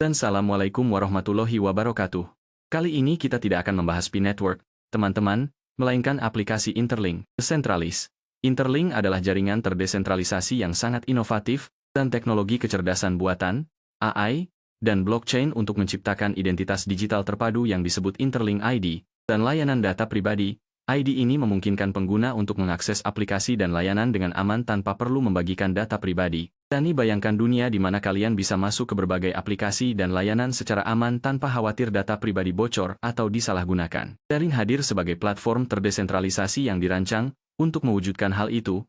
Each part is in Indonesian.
Dan Assalamualaikum warahmatullahi wabarakatuh. Kali ini kita tidak akan membahas P-Network, teman-teman, melainkan aplikasi Interlink, Decentralis. Interlink adalah jaringan terdesentralisasi yang sangat inovatif, dan teknologi kecerdasan buatan, AI, dan blockchain untuk menciptakan identitas digital terpadu yang disebut Interlink ID, dan layanan data pribadi. ID ini memungkinkan pengguna untuk mengakses aplikasi dan layanan dengan aman tanpa perlu membagikan data pribadi. Tani bayangkan dunia di mana kalian bisa masuk ke berbagai aplikasi dan layanan secara aman tanpa khawatir data pribadi bocor atau disalahgunakan. Daring hadir sebagai platform terdesentralisasi yang dirancang untuk mewujudkan hal itu,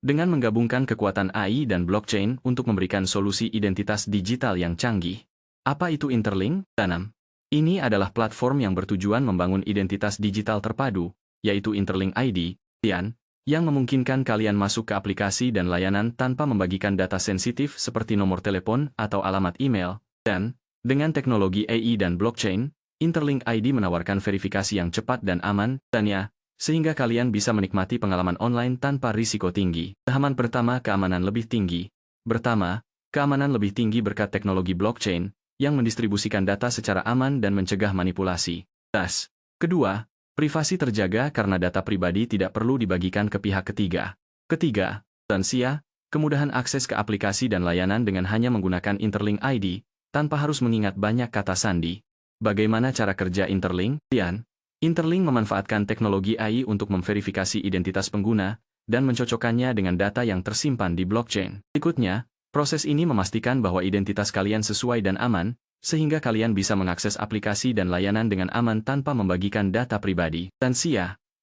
dengan menggabungkan kekuatan AI dan blockchain untuk memberikan solusi identitas digital yang canggih. Apa itu Interlink? Ini adalah platform yang bertujuan membangun identitas digital terpadu, yaitu Interlink ID, yang memungkinkan kalian masuk ke aplikasi dan layanan tanpa membagikan data sensitif seperti nomor telepon atau alamat email, dan, dengan teknologi AI dan blockchain, Interlink ID menawarkan verifikasi yang cepat dan aman, sehingga kalian bisa menikmati pengalaman online tanpa risiko tinggi. Tahapan pertama, keamanan lebih tinggi. Keamanan lebih tinggi berkat teknologi blockchain, yang mendistribusikan data secara aman dan mencegah manipulasi. Kedua, privasi terjaga karena data pribadi tidak perlu dibagikan ke pihak ketiga. Ketiga, kemudahan akses ke aplikasi dan layanan dengan hanya menggunakan Interlink ID, tanpa harus mengingat banyak kata sandi. Bagaimana cara kerja Interlink? Interlink memanfaatkan teknologi AI untuk memverifikasi identitas pengguna, dan mencocokkannya dengan data yang tersimpan di blockchain. Berikutnya, proses ini memastikan bahwa identitas kalian sesuai dan aman, sehingga kalian bisa mengakses aplikasi dan layanan dengan aman tanpa membagikan data pribadi.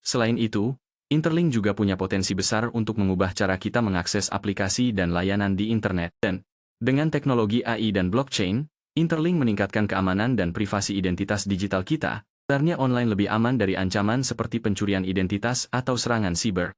Selain itu, Interlink juga punya potensi besar untuk mengubah cara kita mengakses aplikasi dan layanan di internet. Dan, dengan teknologi AI dan blockchain, Interlink meningkatkan keamanan dan privasi identitas digital kita, agar online lebih aman dari ancaman seperti pencurian identitas atau serangan siber.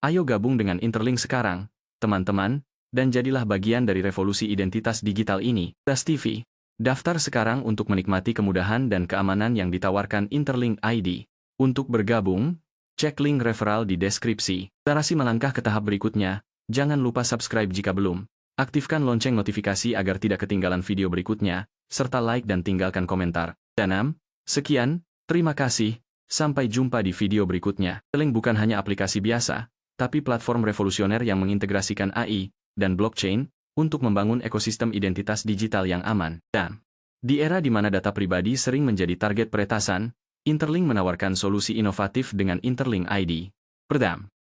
Ayo gabung dengan Interlink sekarang, teman-teman, dan jadilah bagian dari revolusi identitas digital ini. TV. Daftar sekarang untuk menikmati kemudahan dan keamanan yang ditawarkan Interlink ID. Untuk bergabung, cek link referral di deskripsi. Melangkah ke tahap berikutnya, jangan lupa subscribe jika belum. Aktifkan lonceng notifikasi agar tidak ketinggalan video berikutnya, serta like dan tinggalkan komentar. Sekian, terima kasih, sampai jumpa di video berikutnya. Interlink bukan hanya aplikasi biasa, tapi platform revolusioner yang mengintegrasikan AI dan blockchain untuk membangun ekosistem identitas digital yang aman. Di era di mana data pribadi sering menjadi target peretasan, Interlink menawarkan solusi inovatif dengan Interlink ID.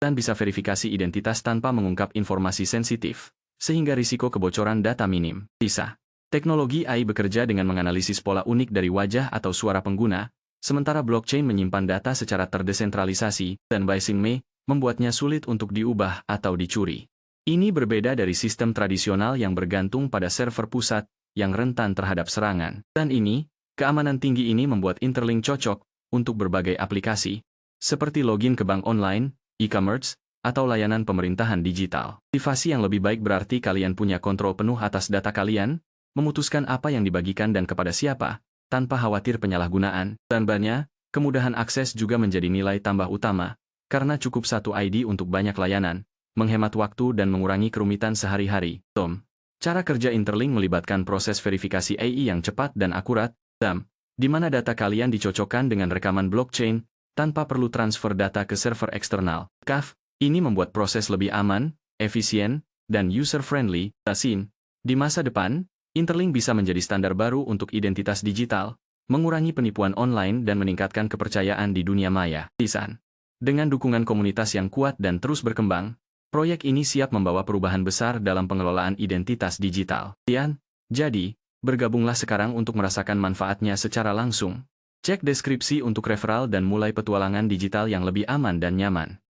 Dan bisa verifikasi identitas tanpa mengungkap informasi sensitif, sehingga risiko kebocoran data minim. Teknologi AI bekerja dengan menganalisis pola unik dari wajah atau suara pengguna, sementara blockchain menyimpan data secara terdesentralisasi, dan membuatnya sulit untuk diubah atau dicuri. Ini berbeda dari sistem tradisional yang bergantung pada server pusat, yang rentan terhadap serangan. Keamanan tinggi ini membuat Interlink cocok untuk berbagai aplikasi, seperti login ke bank online, e-commerce, atau layanan pemerintahan digital. Privasi yang lebih baik berarti kalian punya kontrol penuh atas data kalian, memutuskan apa yang dibagikan dan kepada siapa, tanpa khawatir penyalahgunaan. Kemudahan akses juga menjadi nilai tambah utama, karena cukup satu ID untuk banyak layanan, menghemat waktu dan mengurangi kerumitan sehari-hari. Cara kerja Interlink melibatkan proses verifikasi AI yang cepat dan akurat, di mana data kalian dicocokkan dengan rekaman blockchain, tanpa perlu transfer data ke server eksternal. Ini membuat proses lebih aman, efisien, dan user-friendly. Di masa depan, Interlink bisa menjadi standar baru untuk identitas digital, mengurangi penipuan online dan meningkatkan kepercayaan di dunia maya. Dengan dukungan komunitas yang kuat dan terus berkembang, proyek ini siap membawa perubahan besar dalam pengelolaan identitas digital. Jadi, bergabunglah sekarang untuk merasakan manfaatnya secara langsung. Cek deskripsi untuk referral dan mulai petualangan digital yang lebih aman dan nyaman.